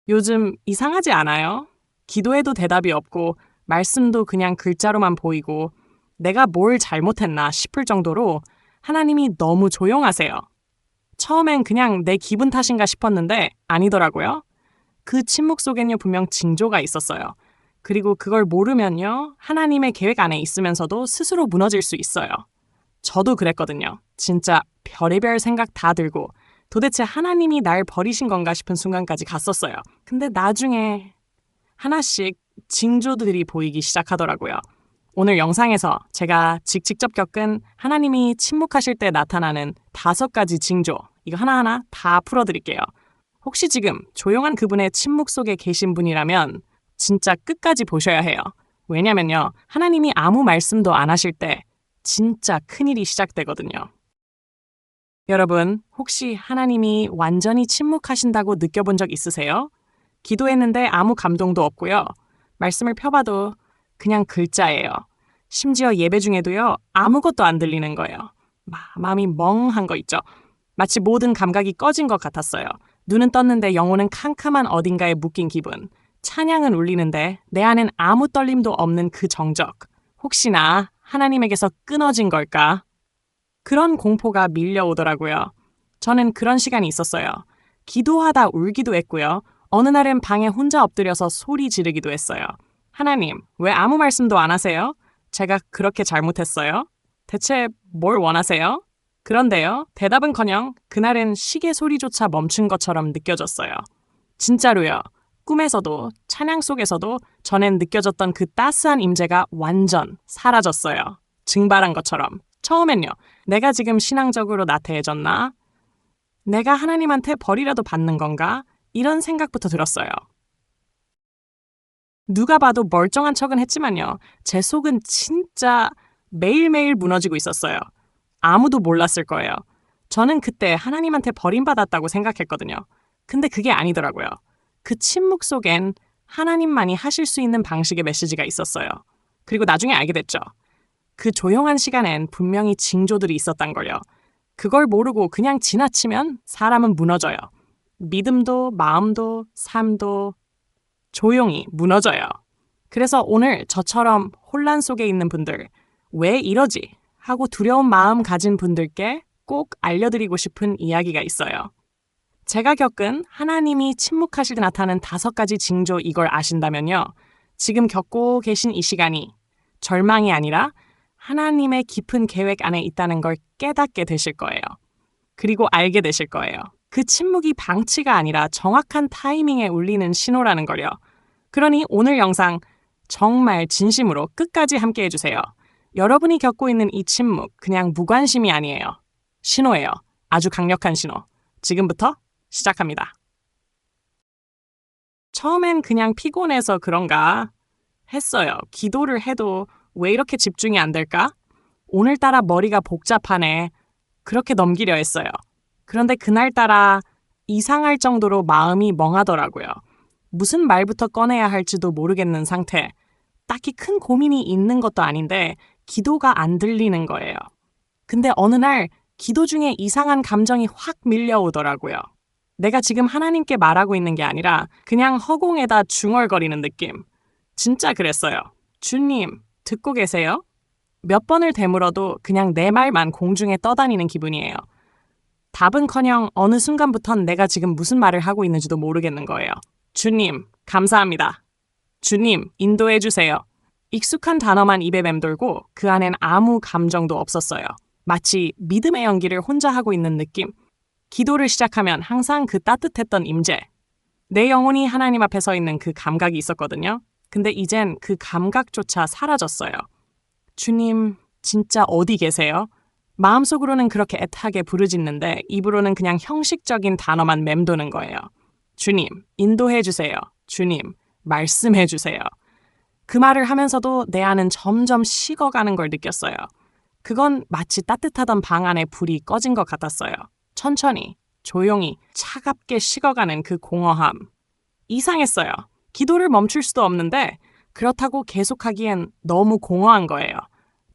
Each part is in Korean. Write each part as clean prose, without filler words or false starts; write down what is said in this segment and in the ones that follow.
요즘 이상하지 않아요? 기도해도 대답이 없고 말씀도 그냥 글자로만 보이고 내가 뭘 잘못했나 싶을 정도로 하나님이 너무 조용하세요. 처음엔 그냥 내 기분 탓인가 싶었는데 아니더라고요. 그 침묵 속엔요 분명 징조가 있었어요. 그리고 그걸 모르면요 하나님의 계획 안에 있으면서도 스스로 무너질 수 있어요. 저도 그랬거든요. 진짜 별의별 생각 다 들고 도대체 하나님이 날 버리신 건가 싶은 순간까지 갔었어요. 근데 나중에 하나씩 징조들이 보이기 시작하더라고요. 오늘 영상에서 제가 직접 겪은 하나님이 침묵하실 때 나타나는 5가지 징조, 이거 하나하나 다 풀어드릴게요. 혹시 지금 조용한 그분의 침묵 속에 계신 분이라면 진짜 끝까지 보셔야 해요. 왜냐면요, 하나님이 아무 말씀도 안 하실 때 진짜 큰일이 시작되거든요. 여러분, 혹시 하나님이 완전히 침묵하신다고 느껴본 적 있으세요? 기도했는데 아무 감동도 없고요. 말씀을 펴봐도 그냥 글자예요. 심지어 예배 중에도요, 아무것도 안 들리는 거예요. 마음이 멍한 거 있죠. 마치 모든 감각이 꺼진 것 같았어요. 눈은 떴는데 영혼은 캄캄한 어딘가에 묶인 기분. 찬양은 울리는데 내 안엔 아무 떨림도 없는 그 정적. 혹시나 하나님에게서 끊어진 걸까? 그런 공포가 밀려오더라고요. 저는 그런 시간이 있었어요. 기도하다 울기도 했고요. 어느 날엔 방에 혼자 엎드려서 소리 지르기도 했어요. 하나님, 왜 아무 말씀도 안 하세요? 제가 그렇게 잘못했어요? 대체 뭘 원하세요? 그런데요, 대답은커녕 그날은 시계 소리조차 멈춘 것처럼 느껴졌어요. 진짜로요. 꿈에서도 찬양 속에서도 전엔 느껴졌던 그 따스한 임재가 완전 사라졌어요. 증발한 것처럼. 처음엔요. 내가 지금 신앙적으로 나태해졌나? 내가 하나님한테 벌이라도 받는 건가? 이런 생각부터 들었어요. 누가 봐도 멀쩡한 척은 했지만요. 제 속은 진짜 매일매일 무너지고 있었어요. 아무도 몰랐을 거예요. 저는 그때 하나님한테 버림받았다고 생각했거든요. 근데 그게 아니더라고요. 그 침묵 속엔 하나님만이 하실 수 있는 방식의 메시지가 있었어요. 그리고 나중에 알게 됐죠. 그 조용한 시간엔 분명히 징조들이 있었단 걸요. 그걸 모르고 그냥 지나치면 사람은 무너져요. 믿음도 마음도 삶도 조용히 무너져요. 그래서 오늘 저처럼 혼란 속에 있는 분들, 왜 이러지? 하고 두려운 마음 가진 분들께 꼭 알려드리고 싶은 이야기가 있어요. 제가 겪은 하나님이 침묵하실 때 나타나는 5가지 징조 이걸 아신다면요. 지금 겪고 계신 이 시간이 절망이 아니라 하나님의 깊은 계획 안에 있다는 걸 깨닫게 되실 거예요. 그리고 알게 되실 거예요. 그 침묵이 방치가 아니라 정확한 타이밍에 울리는 신호라는 걸요. 그러니 오늘 영상 정말 진심으로 끝까지 함께 해주세요. 여러분이 겪고 있는 이 침묵 그냥 무관심이 아니에요. 신호예요. 아주 강력한 신호. 지금부터 시작합니다. 처음엔 그냥 피곤해서 그런가 했어요. 기도를 해도 왜 이렇게 집중이 안 될까? 오늘따라 머리가 복잡하네. 그렇게 넘기려 했어요. 그런데 그날따라 이상할 정도로 마음이 멍하더라고요. 무슨 말부터 꺼내야 할지도 모르겠는 상태. 딱히 큰 고민이 있는 것도 아닌데 기도가 안 들리는 거예요. 근데 어느 날 기도 중에 이상한 감정이 확 밀려오더라고요. 내가 지금 하나님께 말하고 있는 게 아니라 그냥 허공에다 중얼거리는 느낌. 진짜 그랬어요. 주님, 듣고 계세요? 몇 번을 되물어도 그냥 내 말만 공중에 떠다니는 기분이에요. 답은커녕 어느 순간부턴 내가 지금 무슨 말을 하고 있는지도 모르겠는 거예요. 주님, 감사합니다. 주님, 인도해 주세요. 익숙한 단어만 입에 맴돌고 그 안엔 아무 감정도 없었어요. 마치 믿음의 연기를 혼자 하고 있는 느낌. 기도를 시작하면 항상 그 따뜻했던 임재. 내 영혼이 하나님 앞에 서 있는 그 감각이 있었거든요. 근데 이젠 그 감각조차 사라졌어요. 주님, 진짜 어디 계세요? 마음속으로는 그렇게 애타게 부르짖는데 입으로는 그냥 형식적인 단어만 맴도는 거예요. 주님, 인도해 주세요. 주님, 말씀해 주세요. 그 말을 하면서도 내 안은 점점 식어가는 걸 느꼈어요. 그건 마치 따뜻하던 방 안에 불이 꺼진 것 같았어요. 천천히, 조용히, 차갑게 식어가는 그 공허함. 이상했어요. 기도를 멈출 수도 없는데 그렇다고 계속하기엔 너무 공허한 거예요.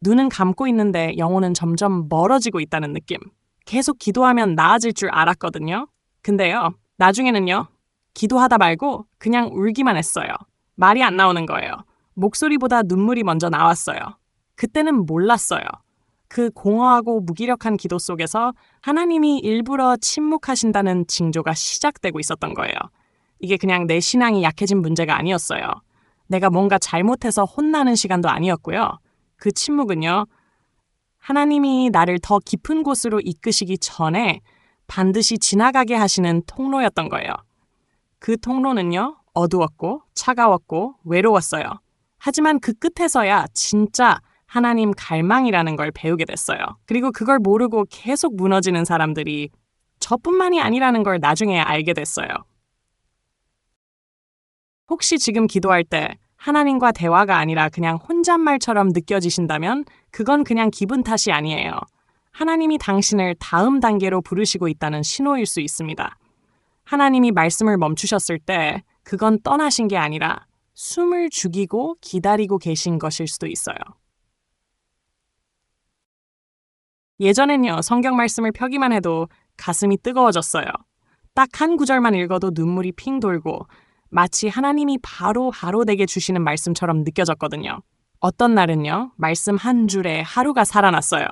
눈은 감고 있는데 영혼은 점점 멀어지고 있다는 느낌. 계속 기도하면 나아질 줄 알았거든요. 근데요, 나중에는요, 기도하다 말고 그냥 울기만 했어요. 말이 안 나오는 거예요. 목소리보다 눈물이 먼저 나왔어요. 그때는 몰랐어요. 그 공허하고 무기력한 기도 속에서 하나님이 일부러 침묵하신다는 징조가 시작되고 있었던 거예요. 이게 그냥 내 신앙이 약해진 문제가 아니었어요. 내가 뭔가 잘못해서 혼나는 시간도 아니었고요. 그 침묵은요, 하나님이 나를 더 깊은 곳으로 이끄시기 전에 반드시 지나가게 하시는 통로였던 거예요. 그 통로는요, 어두웠고 차가웠고 외로웠어요. 하지만 그 끝에서야 진짜 하나님 갈망이라는 걸 배우게 됐어요. 그리고 그걸 모르고 계속 무너지는 사람들이 저뿐만이 아니라는 걸 나중에 알게 됐어요. 혹시 지금 기도할 때 하나님과 대화가 아니라 그냥 혼잣말처럼 느껴지신다면 그건 그냥 기분 탓이 아니에요. 하나님이 당신을 다음 단계로 부르시고 있다는 신호일 수 있습니다. 하나님이 말씀을 멈추셨을 때 그건 떠나신 게 아니라 숨을 죽이고 기다리고 계신 것일 수도 있어요. 예전엔요, 성경 말씀을 펴기만 해도 가슴이 뜨거워졌어요. 딱 한 구절만 읽어도 눈물이 핑 돌고 마치 하나님이 바로 내게 주시는 말씀처럼 느껴졌거든요. 어떤 날은요, 말씀 한 줄에 하루가 살아났어요.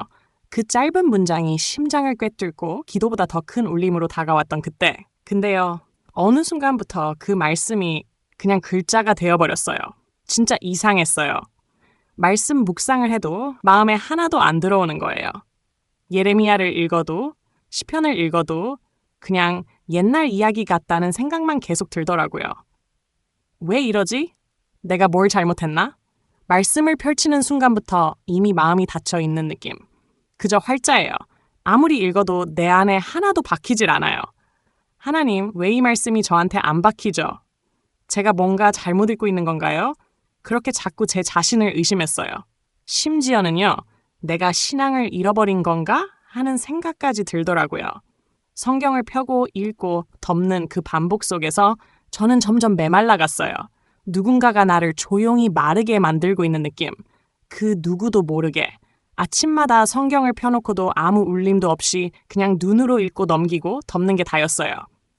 그 짧은 문장이 심장을 꿰뚫고 기도보다 더 큰 울림으로 다가왔던 그때. 근데요, 어느 순간부터 그 말씀이 그냥 글자가 되어버렸어요. 진짜 이상했어요. 말씀 묵상을 해도 마음에 하나도 안 들어오는 거예요. 예레미야를 읽어도 시편을 읽어도 그냥 옛날 이야기 같다는 생각만 계속 들더라고요. 왜 이러지? 내가 뭘 잘못했나? 말씀을 펼치는 순간부터 이미 마음이 닫혀 있는 느낌. 그저 활자예요. 아무리 읽어도 내 안에 하나도 박히질 않아요. 하나님, 왜 이 말씀이 저한테 안 박히죠? 제가 뭔가 잘못 읽고 있는 건가요? 그렇게 자꾸 제 자신을 의심했어요. 심지어는요, 내가 신앙을 잃어버린 건가? 하는 생각까지 들더라고요. 성경을 펴고 읽고 덮는 그 반복 속에서 저는 점점 메말라갔어요. 누군가가 나를 조용히 마르게 만들고 있는 느낌. 그 누구도 모르게. 아침마다 성경을 펴놓고도 아무 울림도 없이 그냥 눈으로 읽고 넘기고 덮는 게 다였어요.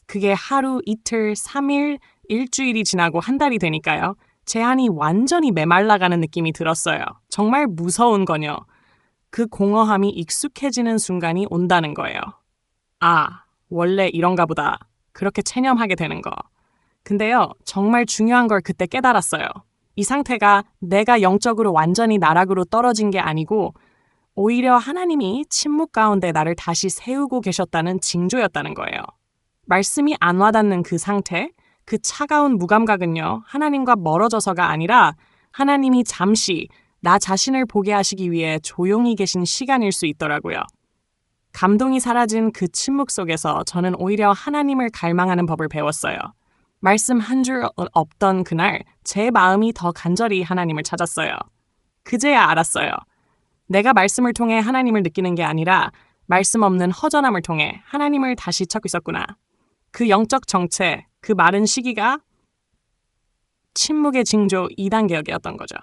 그게 하루, 이틀, 3일, 일주일이 지나고 한 달이 되니까요. 제 안이 완전히 메말라가는 느낌이 들었어요. 정말 무서운 거요. 그 공허함이 익숙해지는 순간이 온다는 거예요. 아, 원래 이런가 보다. 그렇게 체념하게 되는 거. 근데요, 정말 중요한 걸 그때 깨달았어요. 이 상태가 내가 영적으로 완전히 나락으로 떨어진 게 아니고 오히려 하나님이 침묵 가운데 나를 다시 세우고 계셨다는 징조였다는 거예요. 말씀이 안 와닿는 그 상태, 그 차가운 무감각은요, 하나님과 멀어져서가 아니라 하나님이 잠시 나 자신을 보게 하시기 위해 조용히 계신 시간일 수 있더라고요. 감동이 사라진 그 침묵 속에서 저는 오히려 하나님을 갈망하는 법을 배웠어요. 말씀 한 줄 없던 그날 제 마음이 더 간절히 하나님을 찾았어요. 그제야 알았어요. 내가 말씀을 통해 하나님을 느끼는 게 아니라 말씀 없는 허전함을 통해 하나님을 다시 찾고 있었구나. 그 영적 정체, 그 마른 시기가 침묵의 징조 2단계였던 거죠.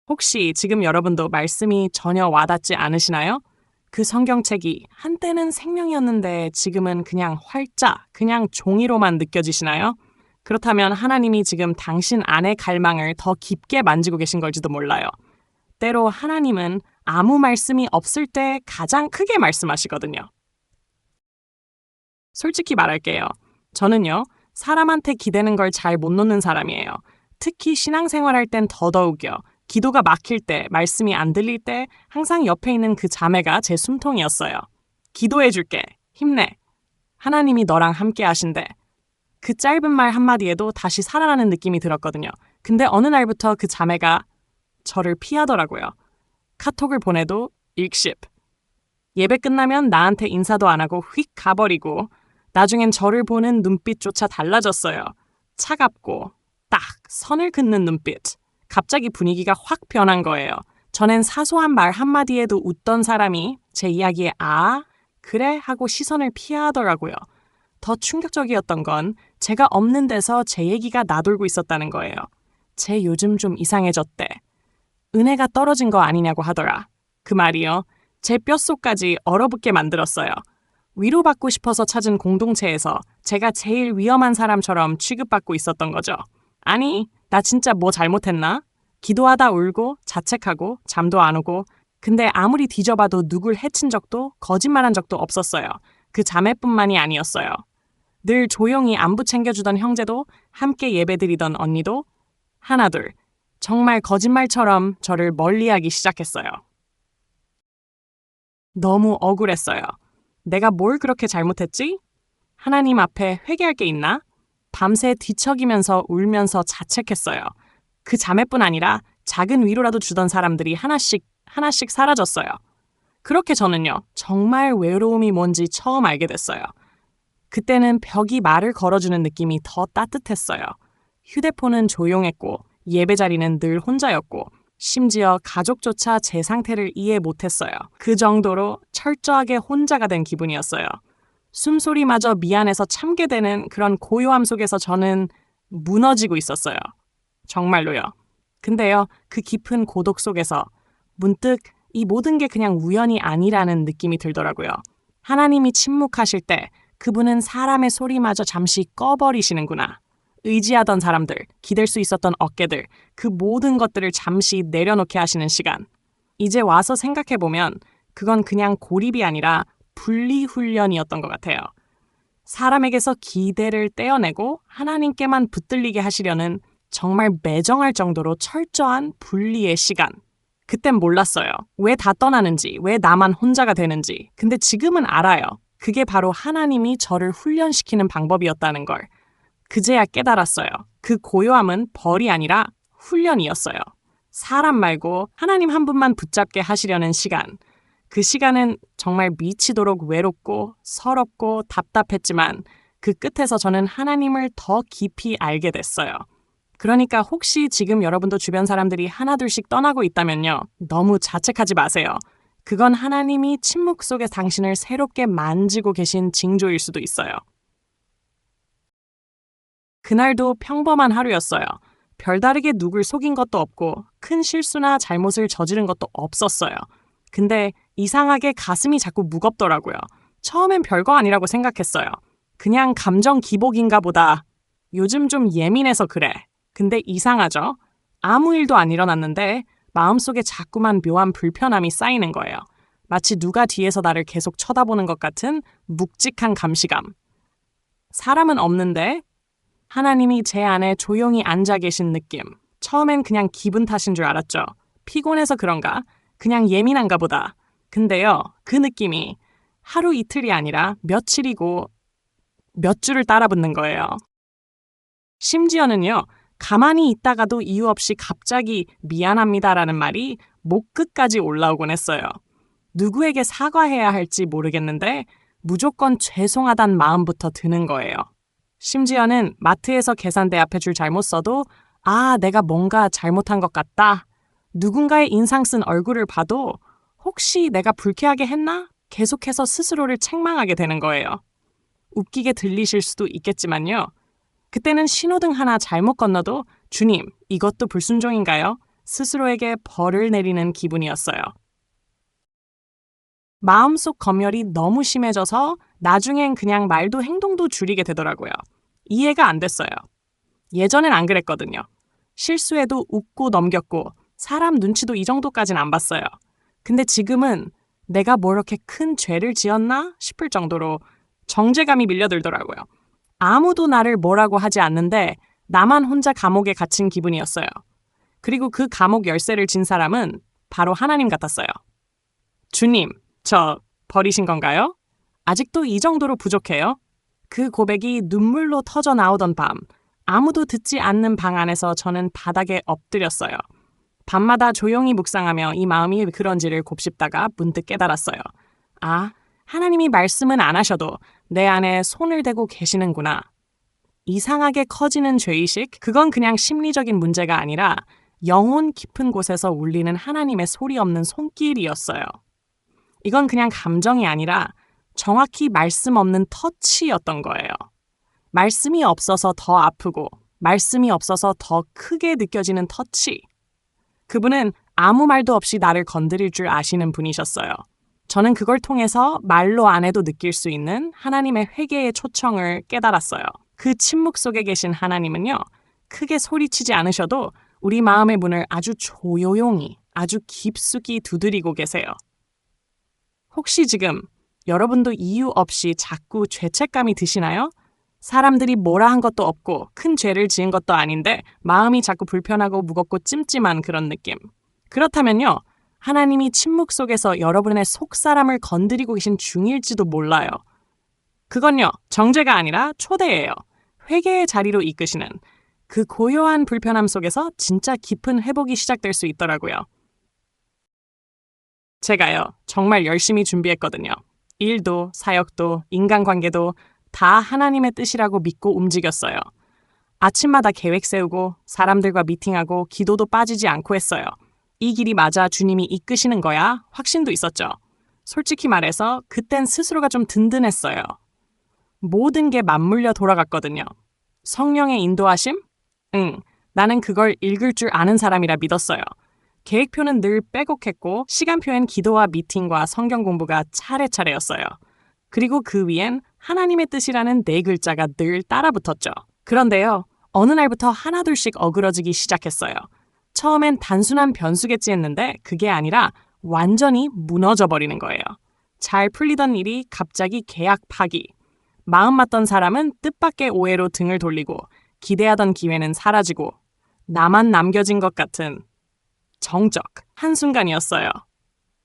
혹시 지금 여러분도 말씀이 전혀 와닿지 않으시나요? 그 성경책이 한때는 생명이었는데 지금은 그냥 활자, 그냥 종이로만 느껴지시나요? 그렇다면 하나님이 지금 당신 안의 갈망을 더 깊게 만지고 계신 걸지도 몰라요. 때로 하나님은 아무 말씀이 없을 때 가장 크게 말씀하시거든요. 솔직히 말할게요. 저는요, 사람한테 기대는 걸 잘 못 놓는 사람이에요. 특히 신앙생활할 땐 더더욱요. 기도가 막힐 때, 말씀이 안 들릴 때 항상 옆에 있는 그 자매가 제 숨통이었어요. 기도해 줄게. 힘내. 하나님이 너랑 함께 하신대. 그 짧은 말 한마디에도 다시 살아나는 느낌이 들었거든요. 근데 어느 날부터 그 자매가 저를 피하더라고요. 카톡을 보내도 읽씹. 예배 끝나면 나한테 인사도 안 하고 휙 가버리고 나중엔 저를 보는 눈빛조차 달라졌어요. 차갑고 딱 선을 긋는 눈빛. 갑자기 분위기가 확 변한 거예요. 전엔 사소한 말 한마디에도 웃던 사람이 제 이야기에 아, 그래? 하고 시선을 피하더라고요. 더 충격적이었던 건 제가 없는 데서 제 얘기가 나돌고 있었다는 거예요. 쟤 요즘 좀 이상해졌대. 은혜가 떨어진 거 아니냐고 하더라. 그 말이요. 제 뼛속까지 얼어붙게 만들었어요. 위로받고 싶어서 찾은 공동체에서 제가 제일 위험한 사람처럼 취급받고 있었던 거죠. 아니, 나 진짜 뭐 잘못했나? 기도하다 울고 자책하고 잠도 안 오고 근데 아무리 뒤져봐도 누굴 해친 적도 거짓말한 적도 없었어요. 그 자매뿐만이 아니었어요. 늘 조용히 안부 챙겨주던 형제도 함께 예배드리던 언니도 하나둘 정말 거짓말처럼 저를 멀리하기 시작했어요. 너무 억울했어요. 내가 뭘 그렇게 잘못했지? 하나님 앞에 회개할 게 있나? 밤새 뒤척이면서 울면서 자책했어요. 그 자매뿐 아니라 작은 위로라도 주던 사람들이 하나씩 사라졌어요. 그렇게 저는요, 정말 외로움이 뭔지 처음 알게 됐어요. 그때는 벽이 말을 걸어주는 느낌이 더 따뜻했어요. 휴대폰은 조용했고 예배 자리는 늘 혼자였고 심지어 가족조차 제 상태를 이해 못했어요. 그 정도로 철저하게 혼자가 된 기분이었어요. 숨소리마저 미안해서 참게 되는 그런 고요함 속에서 저는 무너지고 있었어요. 정말로요. 근데요, 그 깊은 고독 속에서 문득 이 모든 게 그냥 우연이 아니라는 느낌이 들더라고요. 하나님이 침묵하실 때 그분은 사람의 소리마저 잠시 꺼버리시는구나. 의지하던 사람들, 기댈 수 있었던 어깨들, 그 모든 것들을 잠시 내려놓게 하시는 시간. 이제 와서 생각해보면 그건 그냥 고립이 아니라 분리훈련이었던 것 같아요. 사람에게서 기대를 떼어내고 하나님께만 붙들리게 하시려는 정말 매정할 정도로 철저한 분리의 시간. 그땐 몰랐어요. 왜 다 떠나는지, 왜 나만 혼자가 되는지. 근데 지금은 알아요. 그게 바로 하나님이 저를 훈련시키는 방법이었다는 걸. 그제야 깨달았어요. 그 고요함은 벌이 아니라 훈련이었어요. 사람 말고 하나님 한 분만 붙잡게 하시려는 시간. 그 시간은 정말 미치도록 외롭고 서럽고 답답했지만 그 끝에서 저는 하나님을 더 깊이 알게 됐어요. 그러니까 혹시 지금 여러분도 주변 사람들이 하나둘씩 떠나고 있다면요. 너무 자책하지 마세요. 그건 하나님이 침묵 속에 당신을 새롭게 만지고 계신 징조일 수도 있어요. 그날도 평범한 하루였어요. 별다르게 누굴 속인 것도 없고 큰 실수나 잘못을 저지른 것도 없었어요. 근데 이상하게 가슴이 자꾸 무겁더라고요. 처음엔 별거 아니라고 생각했어요. 그냥 감정 기복인가 보다. 요즘 좀 예민해서 그래. 근데 이상하죠? 아무 일도 안 일어났는데 마음속에 자꾸만 묘한 불편함이 쌓이는 거예요. 마치 누가 뒤에서 나를 계속 쳐다보는 것 같은 묵직한 감시감. 사람은 없는데 하나님이 제 안에 조용히 앉아 계신 느낌. 처음엔 그냥 기분 탓인 줄 알았죠. 피곤해서 그런가? 그냥 예민한가 보다. 근데요, 그 느낌이 하루 이틀이 아니라 며칠이고 몇 주를 따라붙는 거예요. 심지어는요, 가만히 있다가도 이유 없이 갑자기 미안합니다라는 말이 목 끝까지 올라오곤 했어요. 누구에게 사과해야 할지 모르겠는데 무조건 죄송하단 마음부터 드는 거예요. 심지어는 마트에서 계산대 앞에 줄 잘못 써도 내가 뭔가 잘못한 것 같다. 누군가의 인상 쓴 얼굴을 봐도 혹시 내가 불쾌하게 했나? 계속해서 스스로를 책망하게 되는 거예요. 웃기게 들리실 수도 있겠지만요. 그때는 신호등 하나 잘못 건너도 주님, 이것도 불순종인가요? 스스로에게 벌을 내리는 기분이었어요. 마음속 검열이 너무 심해져서 나중엔 그냥 말도 행동도 줄이게 되더라고요. 이해가 안 됐어요. 예전엔 안 그랬거든요. 실수해도 웃고 넘겼고 사람 눈치도 이 정도까진 안 봤어요. 근데 지금은 내가 뭐 이렇게 큰 죄를 지었나 싶을 정도로 정죄감이 밀려들더라고요. 아무도 나를 뭐라고 하지 않는데 나만 혼자 감옥에 갇힌 기분이었어요. 그리고 그 감옥 열쇠를 진 사람은 바로 하나님 같았어요. 주님, 저 버리신 건가요? 아직도 이 정도로 부족해요? 그 고백이 눈물로 터져 나오던 밤, 아무도 듣지 않는 방 안에서 저는 바닥에 엎드렸어요. 밤마다 조용히 묵상하며 이 마음이 그런지를 곱씹다가 문득 깨달았어요. 하나님이 말씀은 안 하셔도 내 안에 손을 대고 계시는구나. 이상하게 커지는 죄의식, 그건 그냥 심리적인 문제가 아니라 영혼 깊은 곳에서 울리는 하나님의 소리 없는 손길이었어요. 이건 그냥 감정이 아니라 정확히 말씀 없는 터치였던 거예요. 말씀이 없어서 더 아프고 말씀이 없어서 더 크게 느껴지는 터치. 그분은 아무 말도 없이 나를 건드릴 줄 아시는 분이셨어요. 저는 그걸 통해서 말로 안 해도 느낄 수 있는 하나님의 회개의 초청을 깨달았어요. 그 침묵 속에 계신 하나님은요, 크게 소리치지 않으셔도 우리 마음의 문을 아주 조용히, 아주 깊숙이 두드리고 계세요. 혹시 지금 여러분도 이유 없이 자꾸 죄책감이 드시나요? 사람들이 뭐라 한 것도 없고 큰 죄를 지은 것도 아닌데 마음이 자꾸 불편하고 무겁고 찜찜한 그런 느낌. 그렇다면요, 하나님이 침묵 속에서 여러분의 속사람을 건드리고 계신 중일지도 몰라요. 그건요, 정죄가 아니라 초대예요. 회개의 자리로 이끄시는 그 고요한 불편함 속에서 진짜 깊은 회복이 시작될 수 있더라고요. 제가요, 정말 열심히 준비했거든요. 일도, 사역도, 인간관계도 다 하나님의 뜻이라고 믿고 움직였어요. 아침마다 계획 세우고 사람들과 미팅하고 기도도 빠지지 않고 했어요. 이 길이 맞아 주님이 이끄시는 거야 확신도 있었죠. 솔직히 말해서 그땐 스스로가 좀 든든했어요. 모든 게 맞물려 돌아갔거든요. 성령의 인도하심? 응, 나는 그걸 읽을 줄 아는 사람이라 믿었어요. 계획표는 늘 빼곡했고 시간표엔 기도와 미팅과 성경 공부가 차례차례였어요. 그리고 그 위엔 하나님의 뜻이라는 네 글자가 늘 따라붙었죠. 그런데요, 어느 날부터 하나둘씩 어그러지기 시작했어요. 처음엔 단순한 변수겠지 했는데 그게 아니라 완전히 무너져 버리는 거예요. 잘 풀리던 일이 갑자기 계약 파기. 마음 맞던 사람은 뜻밖의 오해로 등을 돌리고 기대하던 기회는 사라지고 나만 남겨진 것 같은 정적 한순간이었어요.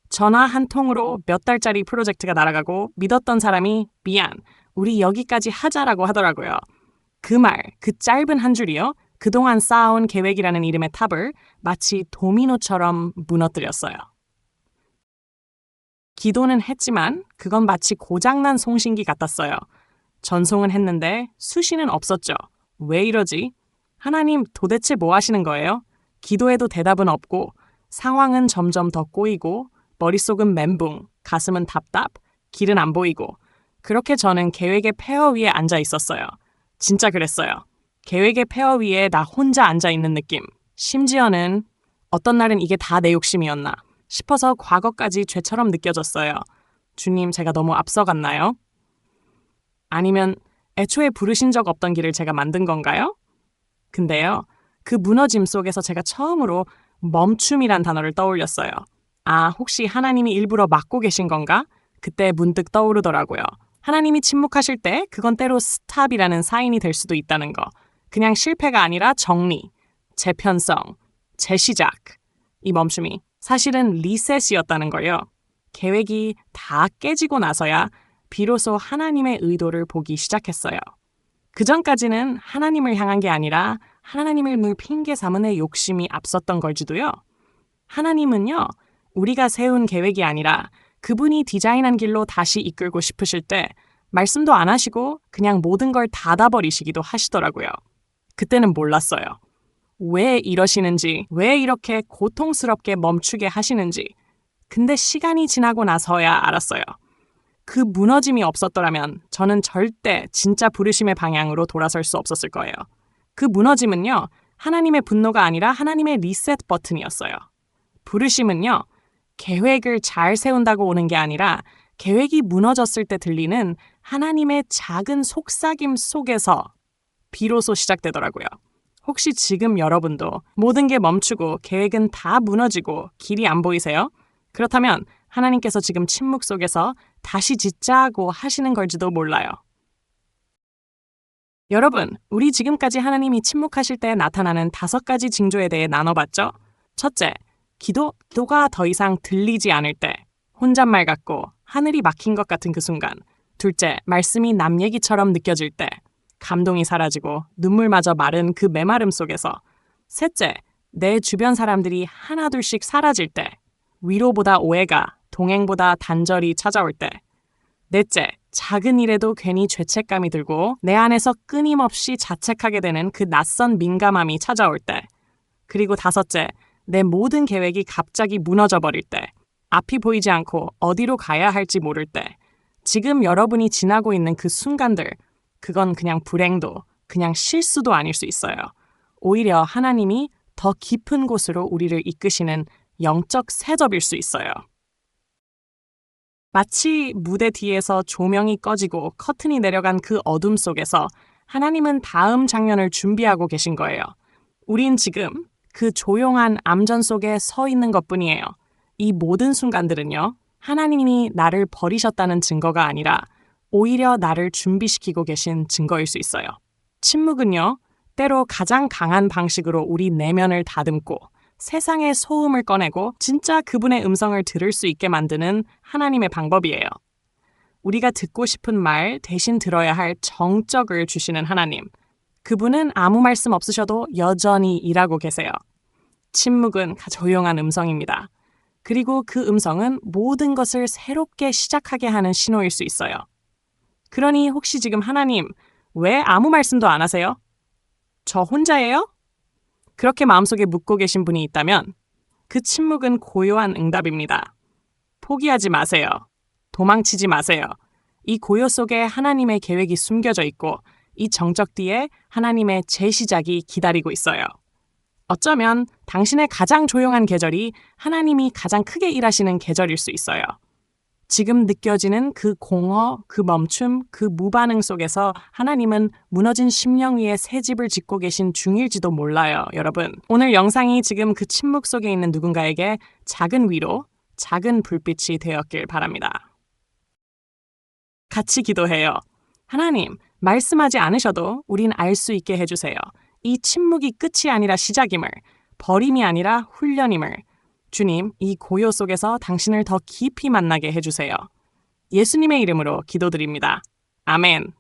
전화 한 통으로 몇 달짜리 프로젝트가 날아가고 믿었던 사람이 미안, 우리 여기까지 하자라고 하더라고요. 그 말, 그 짧은 한 줄이요. 그동안 쌓아온 계획이라는 이름의 탑을 마치 도미노처럼 무너뜨렸어요. 기도는 했지만 그건 마치 고장난 송신기 같았어요. 전송은 했는데 수신은 없었죠. 왜 이러지? 하나님 도대체 뭐 하시는 거예요? 기도해도 대답은 없고 상황은 점점 더 꼬이고 머릿속은 멘붕, 가슴은 답답, 길은 안 보이고 그렇게 저는 계획의 폐허 위에 앉아 있었어요. 진짜 그랬어요. 계획의 폐허 위에 나 혼자 앉아 있는 느낌. 심지어는 어떤 날은 이게 다 내 욕심이었나 싶어서 과거까지 죄처럼 느껴졌어요. 주님, 제가 너무 앞서갔나요? 아니면 애초에 부르신 적 없던 길을 제가 만든 건가요? 근데요, 그 무너짐 속에서 제가 처음으로 멈춤이란 단어를 떠올렸어요. 아, 혹시 하나님이 일부러 막고 계신 건가? 그때 문득 떠오르더라고요. 하나님이 침묵하실 때 그건 때로 스탑이라는 사인이 될 수도 있다는 거. 그냥 실패가 아니라 정리, 재편성, 재시작. 이 멈춤이 사실은 리셋이었다는 거예요. 계획이 다 깨지고 나서야 비로소 하나님의 의도를 보기 시작했어요. 그전까지는 하나님을 향한 게 아니라 하나님을 늘 핑계 삼은의 욕심이 앞섰던 걸지도요. 하나님은요, 우리가 세운 계획이 아니라 그분이 디자인한 길로 다시 이끌고 싶으실 때 말씀도 안 하시고 그냥 모든 걸 닫아버리시기도 하시더라고요. 그때는 몰랐어요. 왜 이러시는지, 왜 이렇게 고통스럽게 멈추게 하시는지. 근데 시간이 지나고 나서야 알았어요. 그 무너짐이 없었더라면 저는 절대 진짜 부르심의 방향으로 돌아설 수 없었을 거예요. 그 무너짐은요, 하나님의 분노가 아니라 하나님의 리셋 버튼이었어요. 부르심은요, 계획을 잘 세운다고 오는 게 아니라 계획이 무너졌을 때 들리는 하나님의 작은 속삭임 속에서 비로소 시작되더라고요. 혹시 지금 여러분도 모든 게 멈추고 계획은 다 무너지고 길이 안 보이세요? 그렇다면 하나님께서 지금 침묵 속에서 다시 짓자고 하시는 걸지도 몰라요. 여러분, 우리 지금까지 하나님이 침묵하실 때 나타나는 5가지 징조에 대해 나눠봤죠? 첫째, 기도가 더 이상 들리지 않을 때, 혼잣말 같고 하늘이 막힌 것 같은 그 순간. 둘째, 말씀이 남 얘기처럼 느껴질 때, 감동이 사라지고 눈물마저 마른 그 메마름 속에서. 셋째, 내 주변 사람들이 하나둘씩 사라질 때, 위로보다 오해가, 동행보다 단절이 찾아올 때. 넷째, 작은 일에도 괜히 죄책감이 들고 내 안에서 끊임없이 자책하게 되는 그 낯선 민감함이 찾아올 때. 그리고 다섯째, 내 모든 계획이 갑자기 무너져 버릴 때. 앞이 보이지 않고 어디로 가야 할지 모를 때. 지금 여러분이 지나고 있는 그 순간들, 그건 그냥 불행도, 그냥 실수도 아닐 수 있어요. 오히려 하나님이 더 깊은 곳으로 우리를 이끄시는 영적 세접일 수 있어요. 마치 무대 뒤에서 조명이 꺼지고 커튼이 내려간 그 어둠 속에서 하나님은 다음 장면을 준비하고 계신 거예요. 우린 지금 그 조용한 암전 속에 서 있는 것뿐이에요. 이 모든 순간들은요, 하나님이 나를 버리셨다는 증거가 아니라 오히려 나를 준비시키고 계신 증거일 수 있어요. 침묵은요, 때로 가장 강한 방식으로 우리 내면을 다듬고 세상의 소음을 꺼내고 진짜 그분의 음성을 들을 수 있게 만드는 하나님의 방법이에요. 우리가 듣고 싶은 말 대신 들어야 할 정적을 주시는 하나님. 그분은 아무 말씀 없으셔도 여전히 일하고 계세요. 침묵은 조용한 음성입니다. 그리고 그 음성은 모든 것을 새롭게 시작하게 하는 신호일 수 있어요. 그러니 혹시 지금 하나님, 왜 아무 말씀도 안 하세요? 저 혼자예요? 그렇게 마음속에 묻고 계신 분이 있다면 그 침묵은 고요한 응답입니다. 포기하지 마세요. 도망치지 마세요. 이 고요 속에 하나님의 계획이 숨겨져 있고 이 정적 뒤에 하나님의 재시작이 기다리고 있어요. 어쩌면 당신의 가장 조용한 계절이 하나님이 가장 크게 일하시는 계절일 수 있어요. 지금 느껴지는 그 공허, 그 멈춤, 그 무반응 속에서 하나님은 무너진 심령 위에 새 집을 짓고 계신 중일지도 몰라요, 여러분. 오늘 영상이 지금 그 침묵 속에 있는 누군가에게 작은 위로, 작은 불빛이 되었길 바랍니다. 같이 기도해요. 하나님, 말씀하지 않으셔도 우린 알 수 있게 해주세요. 이 침묵이 끝이 아니라 시작임을, 버림이 아니라 훈련임을. 주님, 이 고요 속에서 당신을 더 깊이 만나게 해주세요. 예수님의 이름으로 기도드립니다. 아멘.